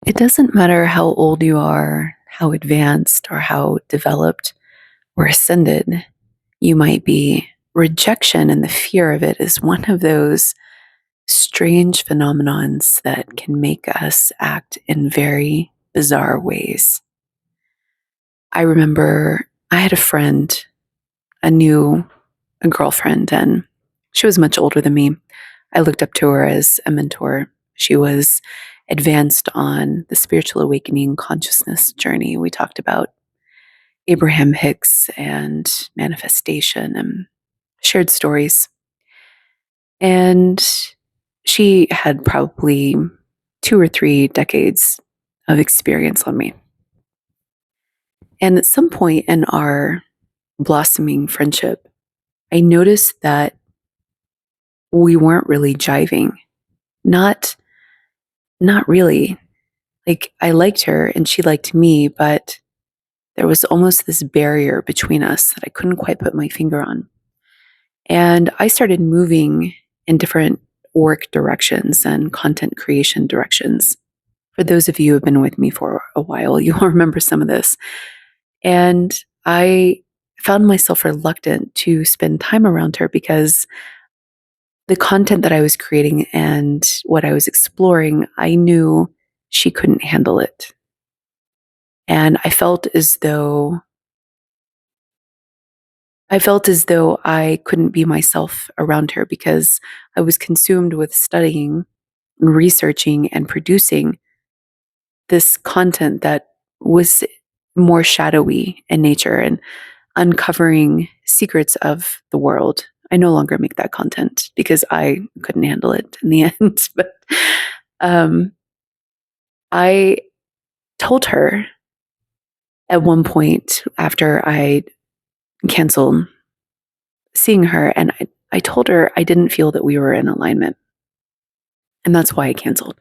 It doesn't matter how old you are, how advanced or how developed or ascended you might be. Rejection and the fear of it is one of those strange phenomenons that can make us act in very bizarre ways. I remember I had a friend, a girlfriend, and she was much older than me. I looked up to her as a mentor. She was advanced on the spiritual awakening consciousness journey. We talked about Abraham Hicks and manifestation and shared stories. And she had probably 2 or 3 decades of experience on me. And at some point in our blossoming friendship, I noticed that we weren't really jiving. Not really. Like, I liked her and she liked me, but there was almost this barrier between us that I couldn't quite put my finger on. And I started moving in different work directions and content creation directions. For those of you who have been with me for a while, you'll remember some of this. And I found myself reluctant to spend time around her because the content that I was creating and what I was exploring, I knew she couldn't handle it. And I felt as though I couldn't be myself around her because I was consumed with studying and researching and producing this content that was more shadowy in nature and uncovering secrets of the world. I no longer make that content because I couldn't handle it in the end. But I told her at one point after I canceled seeing her, and I told her I didn't feel that we were in alignment. And that's why I canceled.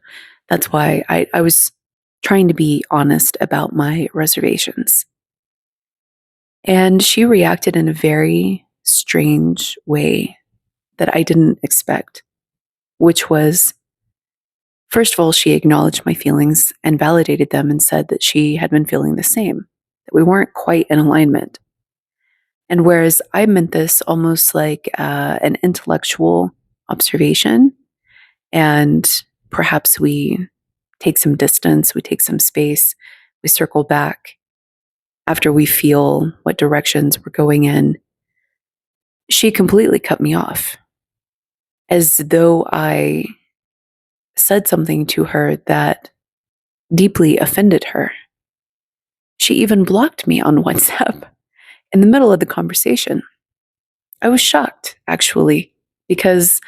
That's why I was trying to be honest about my reservations. And she reacted in a very strange way that I didn't expect, which was, first of all, she acknowledged my feelings and validated them and said that she had been feeling the same, that we weren't quite in alignment. And whereas I meant this almost like an intellectual observation, and perhaps we take some distance, we take some space, we circle back after we feel what directions we're going in, she completely cut me off as though I said something to her that deeply offended her. She even blocked me on WhatsApp in the middle of the conversation. I was shocked, actually, because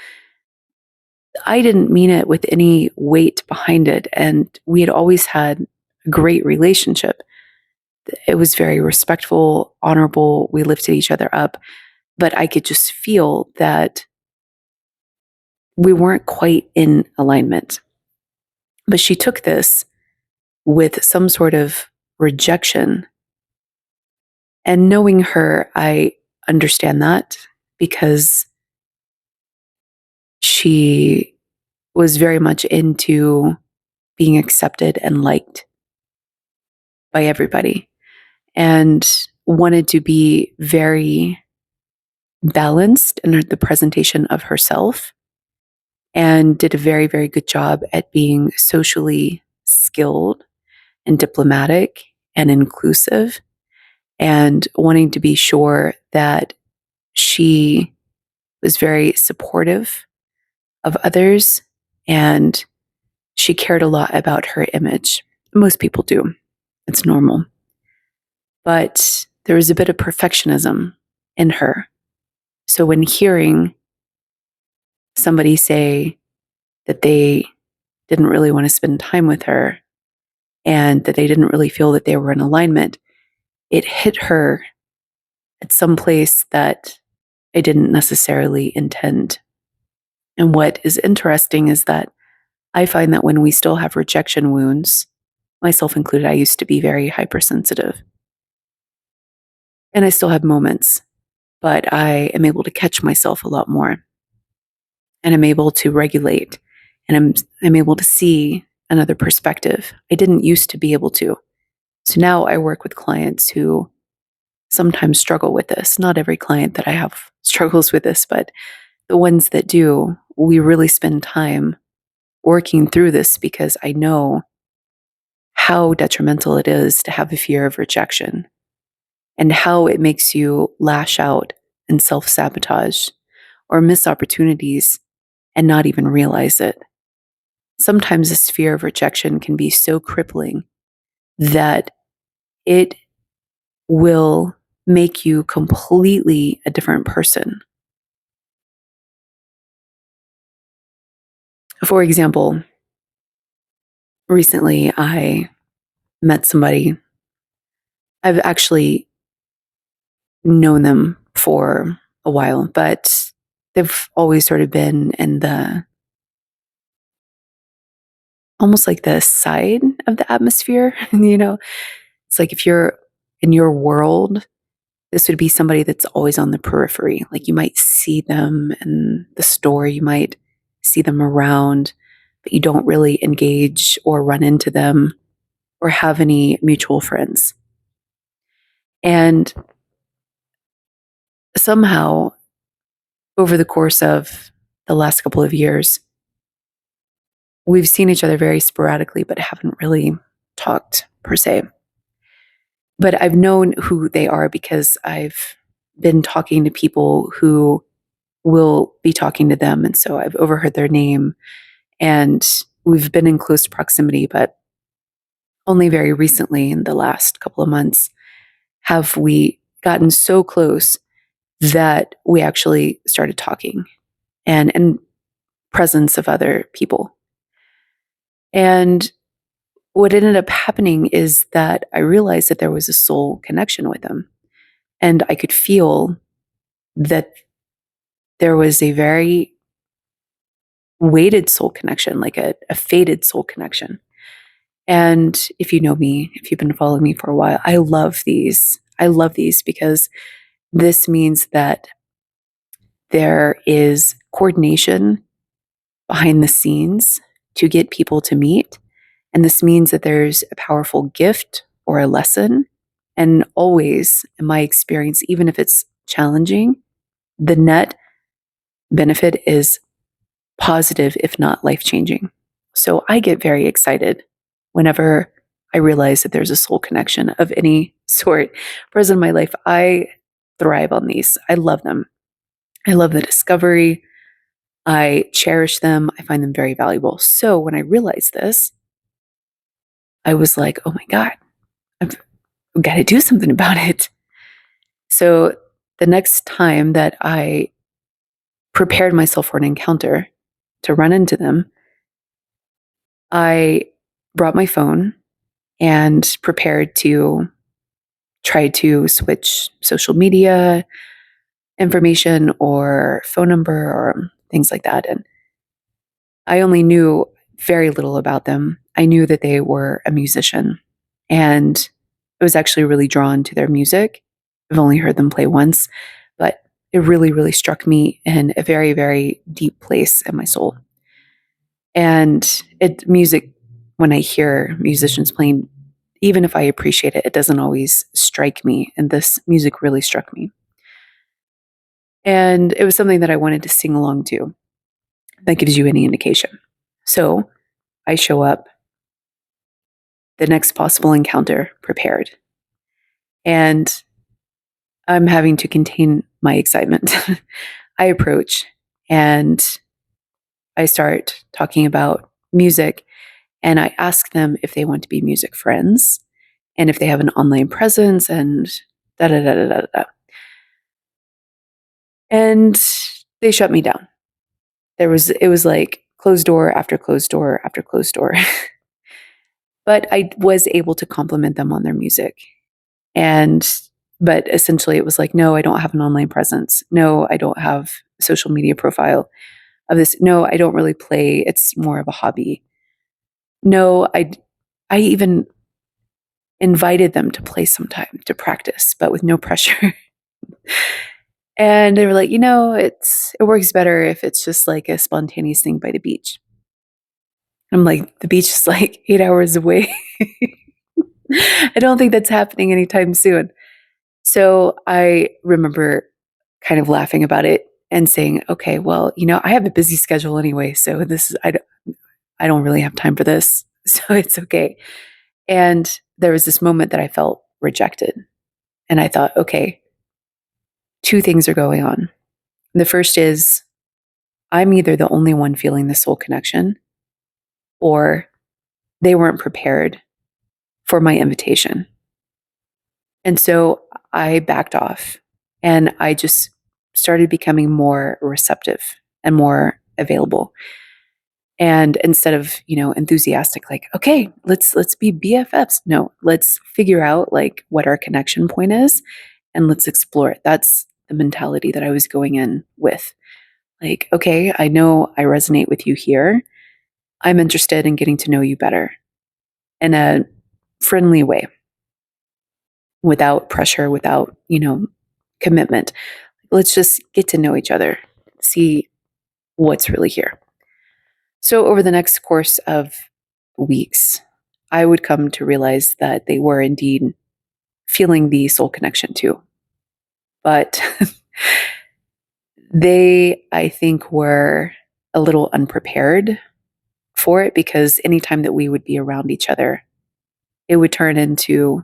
I didn't mean it with any weight behind it. And we had always had a great relationship. It was very respectful, honorable. We lifted each other up. But I could just feel that we weren't quite in alignment. But she took this with some sort of rejection. And knowing her, I understand that because she was very much into being accepted and liked by everybody and wanted to be very balanced in the presentation of herself and did a very, very good job at being socially skilled and diplomatic and inclusive and wanting to be sure that she was very supportive of others and she cared a lot about her image. Most people do. It's normal. But there was a bit of perfectionism in her. So when hearing somebody say that they didn't really want to spend time with her and that they didn't really feel that they were in alignment, it hit her at some place that I didn't necessarily intend. And what is interesting is that I find that when we still have rejection wounds, myself included, I used to be very hypersensitive. And I still have moments, but I am able to catch myself a lot more. And I'm able to regulate. And I'm able to see another perspective. I didn't used to be able to. So now I work with clients who sometimes struggle with this. Not every client that I have struggles with this, but the ones that do, we really spend time working through this because I know how detrimental it is to have a fear of rejection and how it makes you lash out and self sabotage or miss opportunities and not even realize it. Sometimes this fear of rejection can be so crippling that it will make you completely a different person. For example, recently I met somebody. I've actually known them for a while, but they've always sort of been in the almost like the side of the atmosphere. It's like if you're in your world, this would be somebody that's always on the periphery. Like you might see them in the store, you might see them around, but you don't really engage or run into them or have any mutual friends. And somehow, over the course of the last couple of years, we've seen each other very sporadically, but haven't really talked per se. But I've known who they are because I've been talking to people who will be talking to them. And so I've overheard their name and we've been in close proximity, but only very recently in the last couple of months have we gotten so close that we actually started talking and in presence of other people. And what ended up happening is that I realized that there was a soul connection with them. And I could feel that there was a very weighted soul connection, like a fated soul connection. And if you know me, if you've been following me for a while, I love these. I love these because this means that there is coordination behind the scenes to get people to meet. And this means that there's a powerful gift or a lesson. And always, in my experience, even if it's challenging, the net benefit is positive, if not life changing. So I get very excited whenever I realize that there's a soul connection of any sort present in my life. I thrive on these. I love them. I love the discovery. I cherish them. I find them very valuable. So when I realized this, I was like, oh my God, I've got to do something about it. So the next time that I prepared myself for an encounter to run into them, I brought my phone and prepared to try to switch social media information or phone number or things like that. And I only knew very little about them. I knew that they were a musician and I was actually really drawn to their music. I've only heard them play once, but it really, really struck me in a very, very deep place in my soul. And music, when I hear musicians playing, even if I appreciate it, it doesn't always strike me. And this music really struck me. And it was something that I wanted to sing along to. That gives you any indication. So I show up, the next possible encounter prepared. And I'm having to contain my excitement. I approach and I start talking about music and I ask them if they want to be music friends and if they have an online presence and da da da da da da. And they shut me down. It was like closed door after closed door after closed door. But I was able to compliment them on their music. But essentially it was like, no, I don't have an online presence. No, I don't have a social media profile of this. No, I don't really play. It's more of a hobby. No, I even invited them to play sometime to practice, but with no pressure. And they were like, it works better if it's just like a spontaneous thing by the beach. I'm like, the beach is like 8 hours away. I don't think that's happening anytime soon. So I remember kind of laughing about it and saying, okay, well, I have a busy schedule anyway. So I don't really have time for this. So it's okay. And there was this moment that I felt rejected. And I thought, okay, two things are going on. The first is I'm either the only one feeling the soul connection, or they weren't prepared for my invitation. And so I backed off and I just started becoming more receptive and more available. And instead of, enthusiastic, like, okay, let's be BFFs. No, let's figure out like what our connection point is and let's explore it. That's the mentality that I was going in with. Like, okay, I know I resonate with you here. I'm interested in getting to know you better in a friendly way, without pressure, without, commitment. Let's just get to know each other, see what's really here. So over the next course of weeks, I would come to realize that they were indeed feeling the soul connection too. But they, I think, were a little unprepared for it, because anytime that we would be around each other, it would turn into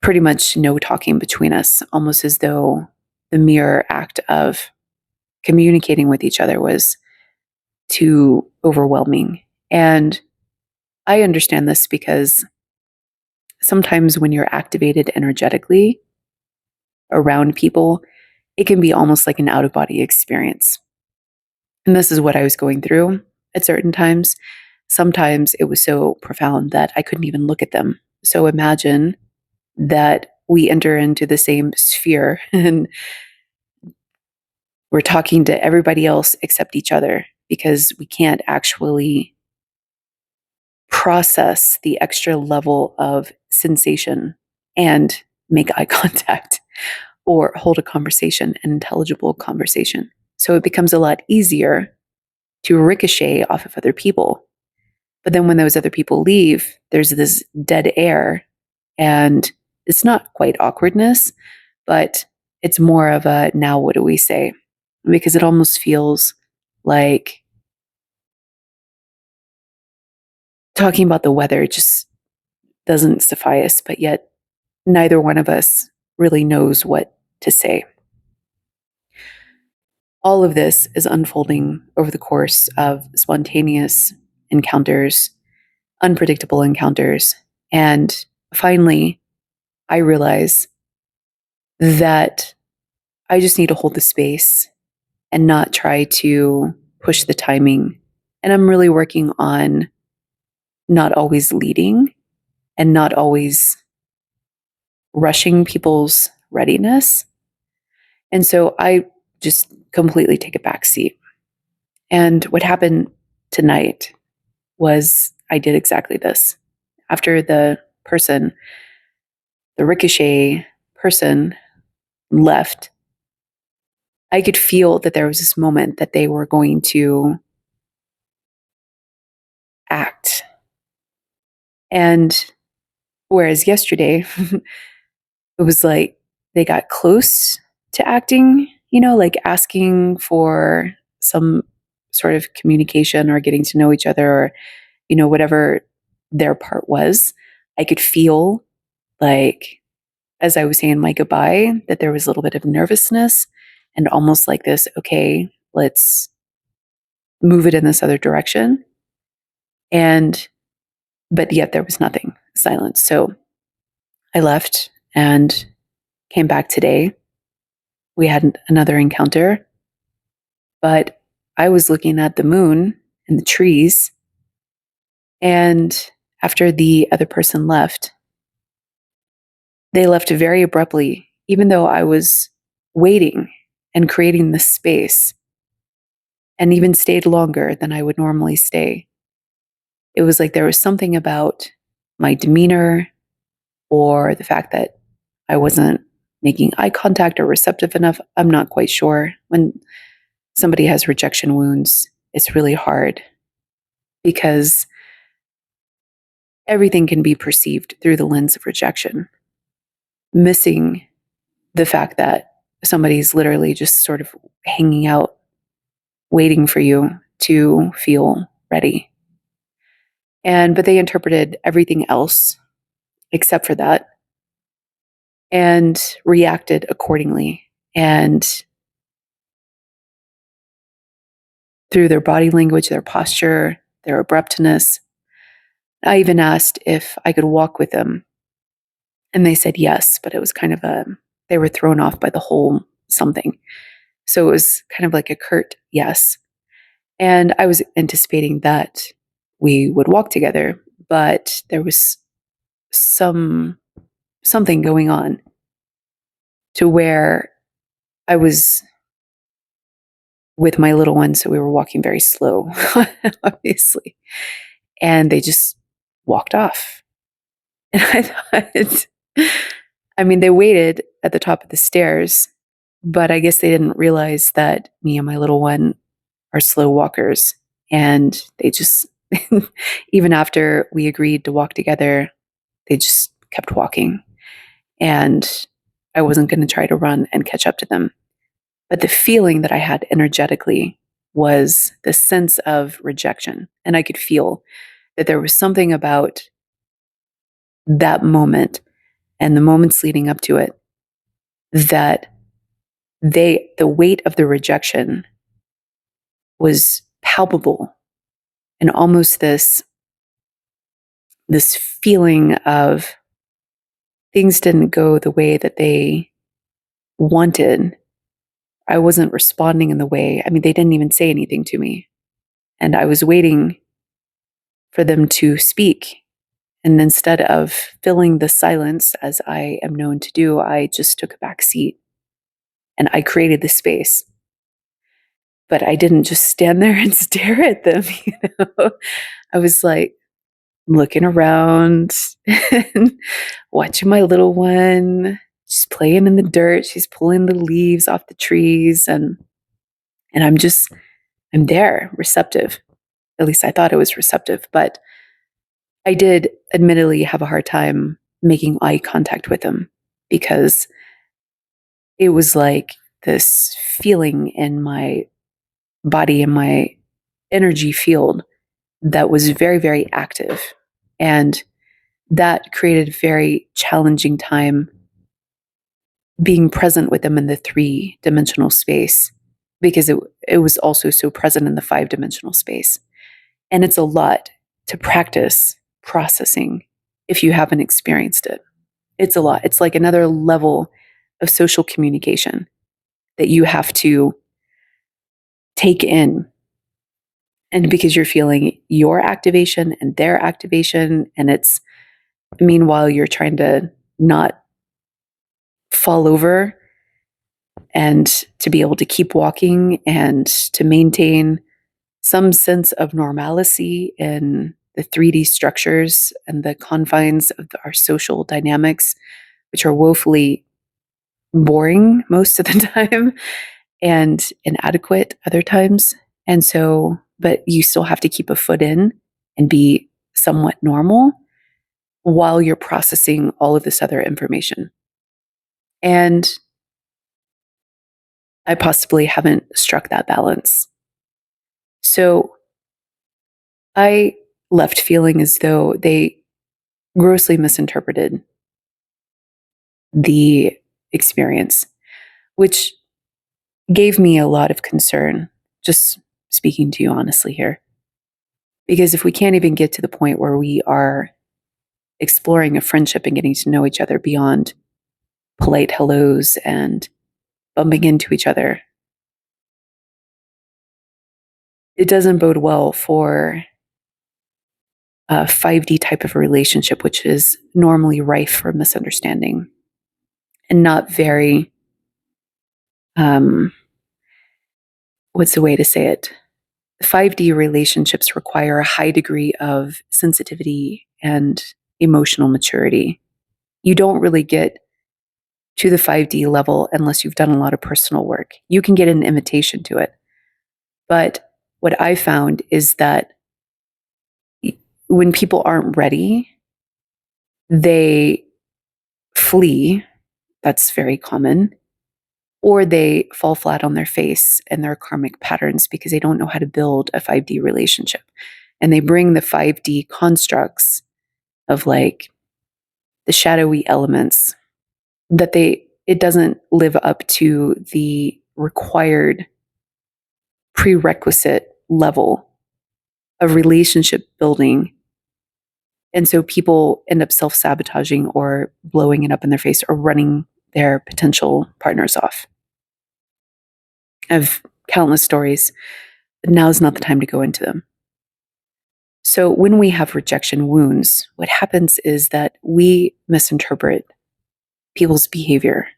pretty much no talking between us, almost as though the mere act of communicating with each other was too overwhelming. And I understand this because sometimes when you're activated energetically around people, it can be almost like an out of body experience. And this is what I was going through at certain times. Sometimes it was so profound that I couldn't even look at them. So imagine that we enter into the same sphere and we're talking to everybody else except each other, because we can't actually process the extra level of sensation and make eye contact or hold a conversation, an intelligible conversation. So it becomes a lot easier to ricochet off of other people. But then when those other people leave, there's this dead air, and it's not quite awkwardness, but it's more of a, now what do we say? Because it almost feels like talking about the weather just doesn't suffice, but yet neither one of us really knows what to say. All of this is unfolding over the course of spontaneous encounters, unpredictable encounters. And finally, I realize that I just need to hold the space and not try to push the timing. And I'm really working on not always leading and not always rushing people's readiness. And so I just completely take a back seat. And what happened tonight was I did exactly this. After the ricochet person left, I could feel that there was this moment that they were going to act. And whereas yesterday, it was like they got close to acting, like asking for some sort of communication or getting to know each other, or, whatever their part was. I could feel, like, as I was saying my goodbye, that there was a little bit of nervousness and almost like this, okay, let's move it in this other direction. But yet there was nothing, silence. So I left and came back today. We had another encounter, but I was looking at the moon and the trees. And after the other person left, they left very abruptly, even though I was waiting and creating this space and even stayed longer than I would normally stay. It was like there was something about my demeanor, or the fact that I wasn't making eye contact or receptive enough. I'm not quite sure. When somebody has rejection wounds, it's really hard because everything can be perceived through the lens of rejection, missing the fact that somebody's literally just sort of hanging out, waiting for you to feel ready. But they interpreted everything else except for that and reacted accordingly. And through their body language, their posture, their abruptness, I even asked if I could walk with them. And they said yes, but it was kind of they were thrown off by the whole something. So it was kind of like a curt yes. And I was anticipating that we would walk together, but there was something going on to where I was with my little one, so we were walking very slow, obviously. And they just walked off. And I thought, I mean, they waited at the top of the stairs, but I guess they didn't realize that me and my little one are slow walkers. And they just, even after we agreed to walk together, they just kept walking. And I wasn't going to try to run and catch up to them. But the feeling that I had energetically was the sense of rejection. And I could feel that there was something about that moment and the moments leading up to it that the weight of the rejection was palpable, and almost this feeling of things didn't go the way that they wanted. I wasn't responding in the way. I mean, they didn't even say anything to me. And I was waiting for them to speak. And instead of filling the silence, as I am known to do, I just took a back seat and I created the space. But I didn't just stand there and stare at them, you know. I was like looking around and watching my little one. She's playing in the dirt. She's pulling the leaves off the trees. And I'm there, receptive. At least I thought it was receptive. But I did admittedly have a hard time making eye contact with him because it was like this feeling in my body, in my energy field that was very, very active. And that created a very challenging time being present with them in the 3-dimensional space because it was also so present in the 5-dimensional space. And it's a lot to practice processing if you haven't experienced it. It's a lot. It's like another level of social communication that you have to take in. And because you're feeling your activation and their activation, and it's meanwhile you're trying to not fall over and to be able to keep walking and to maintain some sense of normalcy in the 3D structures and the confines of our social dynamics, which are woefully boring most of the time and inadequate other times. And so, but you still have to keep a foot in and be somewhat normal while you're processing all of this other information. And I possibly haven't struck that balance. So I left feeling as though they grossly misinterpreted the experience, which gave me a lot of concern, just speaking to you honestly here. Because if we can't even get to the point where we are exploring a friendship and getting to know each other beyond polite hellos and bumping into each other, it doesn't bode well for a 5D type of relationship, which is normally rife for misunderstanding and not very, what's the way to say it? 5D relationships require a high degree of sensitivity and emotional maturity. You don't really get to the 5D level unless you've done a lot of personal work. You can get an invitation to it. But what I found is that when people aren't ready, they flee. That's very common. Or they fall flat on their face in their karmic patterns because they don't know how to build a 5D relationship. And they bring the 5D constructs of like the shadowy elements that it doesn't live up to the required prerequisite level of relationship building. And so people end up self-sabotaging or blowing it up in their face or running their potential partners off. I have countless stories, but now is not the time to go into them. So when we have rejection wounds, what happens is that we misinterpret people's behavior.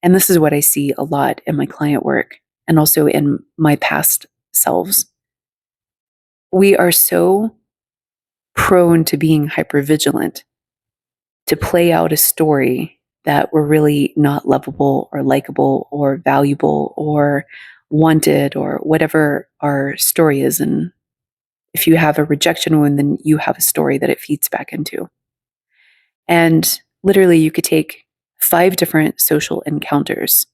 And this is what I see a lot in my client work and also in my past selves. We are so prone to being hypervigilant to play out a story that we're really not lovable or likable or valuable or wanted or whatever our story is. And if you have a rejection wound, then you have a story that it feeds back into. And literally, you could take 5 different social encounters.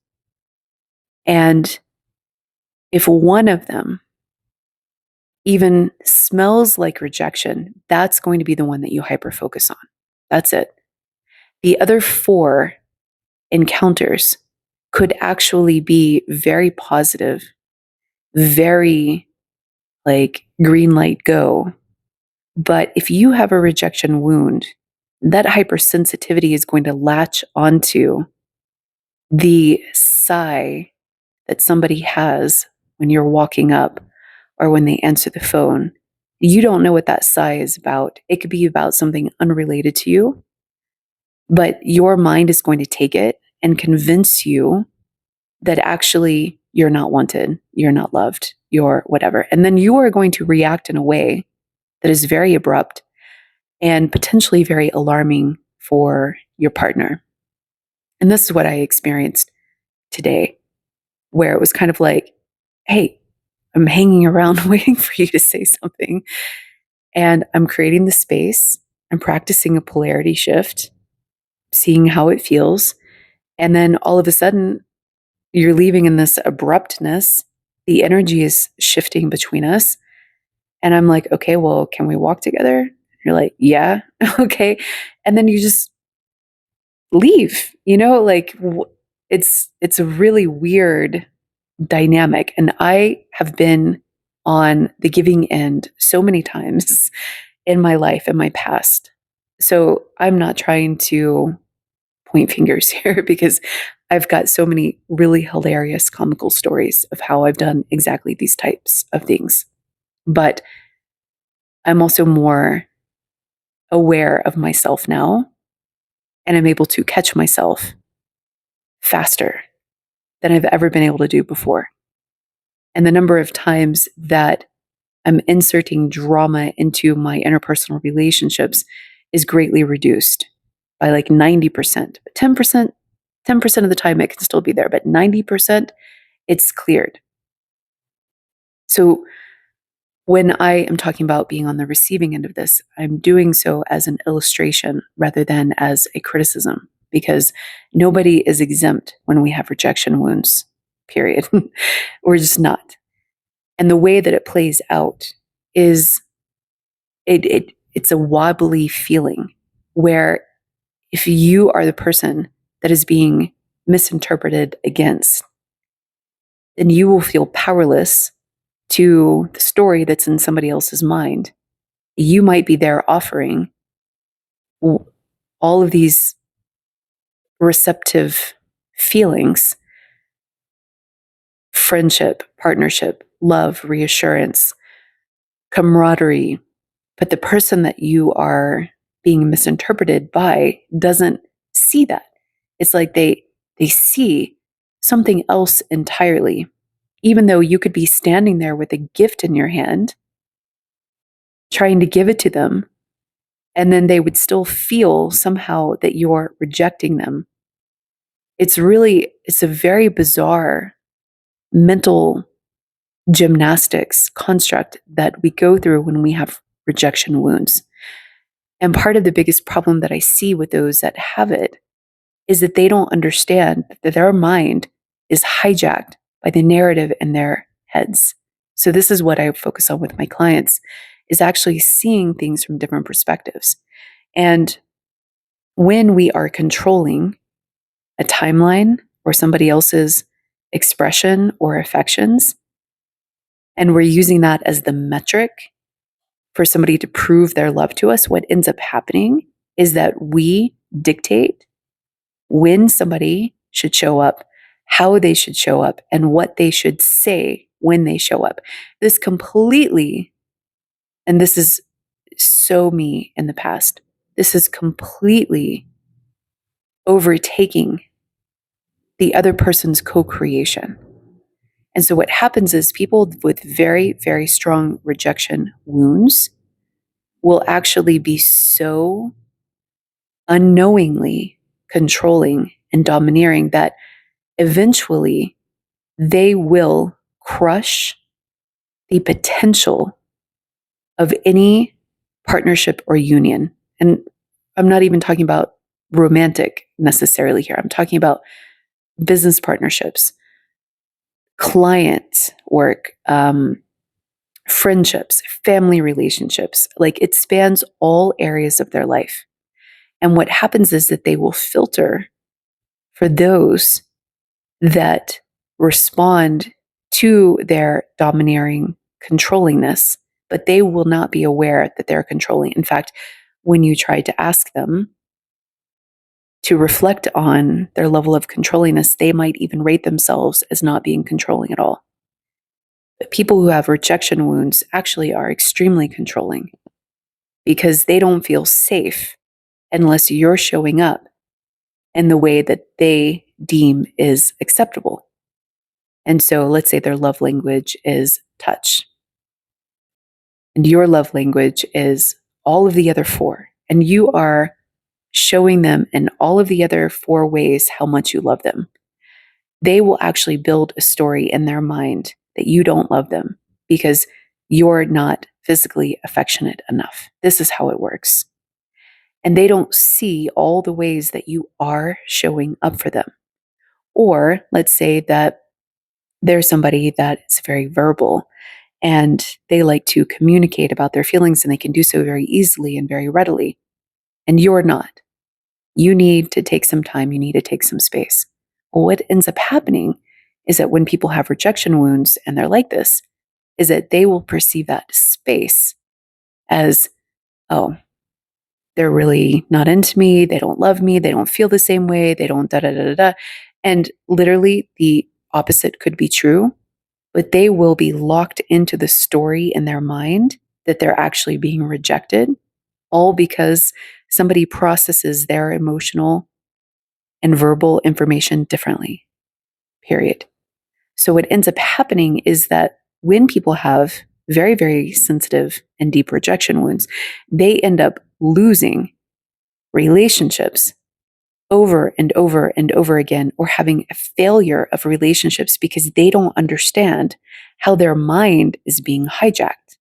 And if one of them even smells like rejection, that's going to be the one that you hyper focus on. That's it. The other 4 encounters could actually be very positive, very like green light go. But if you have a rejection wound, that hypersensitivity is going to latch onto the sigh that somebody has when you're walking up or when they answer the phone. You don't know what that sigh is about. It could be about something unrelated to you, but your mind is going to take it and convince you that actually you're not wanted, you're not loved, you're whatever. And then you are going to react in a way that is very abrupt and potentially very alarming for your partner. And this is what I experienced today, where it was kind of like, hey, I'm hanging around waiting for you to say something. And I'm creating the space. I'm practicing a polarity shift, seeing how it feels. And then all of a sudden, you're leaving in this abruptness. The energy is shifting between us. And I'm like, okay, well, can we walk together? You're like, yeah, okay. And then you just leave, like it's a really weird dynamic. And I have been on the giving end so many times in my life, in my past. So I'm not trying to point fingers here because I've got so many really hilarious comical stories of how I've done exactly these types of things. But I'm also more aware of myself now, and I'm able to catch myself faster than I've ever been able to do before. And the number of times that I'm inserting drama into my interpersonal relationships is greatly reduced by like 90%. 10% of the time it can still be there, but 90% it's cleared. So when I am talking about being on the receiving end of this, I'm doing so as an illustration rather than as a criticism, because nobody is exempt when we have rejection wounds, period. We're just not. And the way that it plays out is it's a wobbly feeling where if you are the person that is being misinterpreted against, then you will feel powerless to the story that's in somebody else's mind. You might be there offering all of these receptive feelings: friendship, partnership, love, reassurance, camaraderie. But the person that you are being misinterpreted by doesn't see that. It's like they see something else entirely, even though you could be standing there with a gift in your hand, trying to give it to them, and then they would still feel somehow that you're rejecting them. It's a very bizarre mental gymnastics construct that we go through when we have rejection wounds. And part of the biggest problem that I see with those that have it is that they don't understand that their mind is hijacked by the narrative in their heads. So this is what I focus on with my clients, is actually seeing things from different perspectives. And when we are controlling a timeline or somebody else's expression or affections, and we're using that as the metric for somebody to prove their love to us, what ends up happening is that we dictate when somebody should show up, how they should show up, and what they should say when they show up. This completely, and this is so me in the past, this is completely overtaking the other person's co-creation. And so what happens is people with very, very strong rejection wounds will actually be so unknowingly controlling and domineering that eventually they will crush the potential of any partnership or union. And I'm not even talking about romantic necessarily here. I'm talking about business partnerships, client work, friendships, family relationships. Like, it spans all areas of their life. And what happens is that they will filter for those that respond to their domineering controllingness, but they will not be aware that they're controlling. In fact, when you try to ask them to reflect on their level of controllingness, they might even rate themselves as not being controlling at all. But people who have rejection wounds actually are extremely controlling because they don't feel safe unless you're showing up in the way that they deem is acceptable. And so let's say their love language is touch, and your love language is all of the other four, and you are showing them in all of the other four ways how much you love them. They will actually build a story in their mind that you don't love them because you're not physically affectionate enough. This is how it works. And they don't see all the ways that you are showing up for them. Or let's say that there's somebody that is very verbal and they like to communicate about their feelings, and they can do so very easily and very readily. And you're not. You need to take some time. You need to take some space. Well, what ends up happening is that when people have rejection wounds and they're like this, is that they will perceive that space as, oh, they're really not into me. They don't love me. They don't feel the same way. They don't da da da da da. And literally the opposite could be true, but they will be locked into the story in their mind that they're actually being rejected, all because somebody processes their emotional and verbal information differently, period. So what ends up happening is that when people have very, very sensitive and deep rejection wounds, they end up losing relationships over and over and over again, or having a failure of relationships because they don't understand how their mind is being hijacked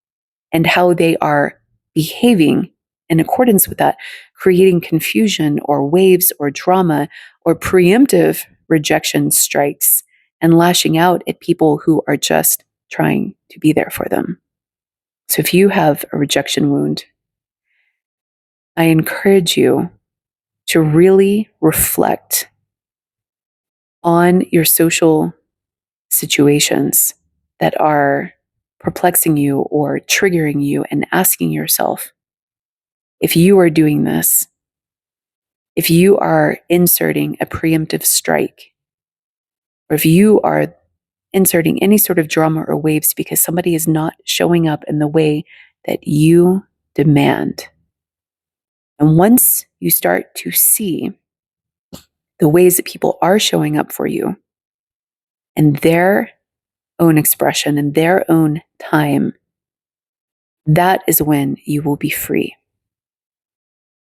and how they are behaving in accordance with that, creating confusion or waves or drama or preemptive rejection strikes and lashing out at people who are just trying to be there for them. So if you have a rejection wound, I encourage you to really reflect on your social situations that are perplexing you or triggering you, and asking yourself, if you are doing this, if you are inserting a preemptive strike, or if you are inserting any sort of drama or waves because somebody is not showing up in the way that you demand. And once you start to see the ways that people are showing up for you in their own expression and their own time, that is when you will be free.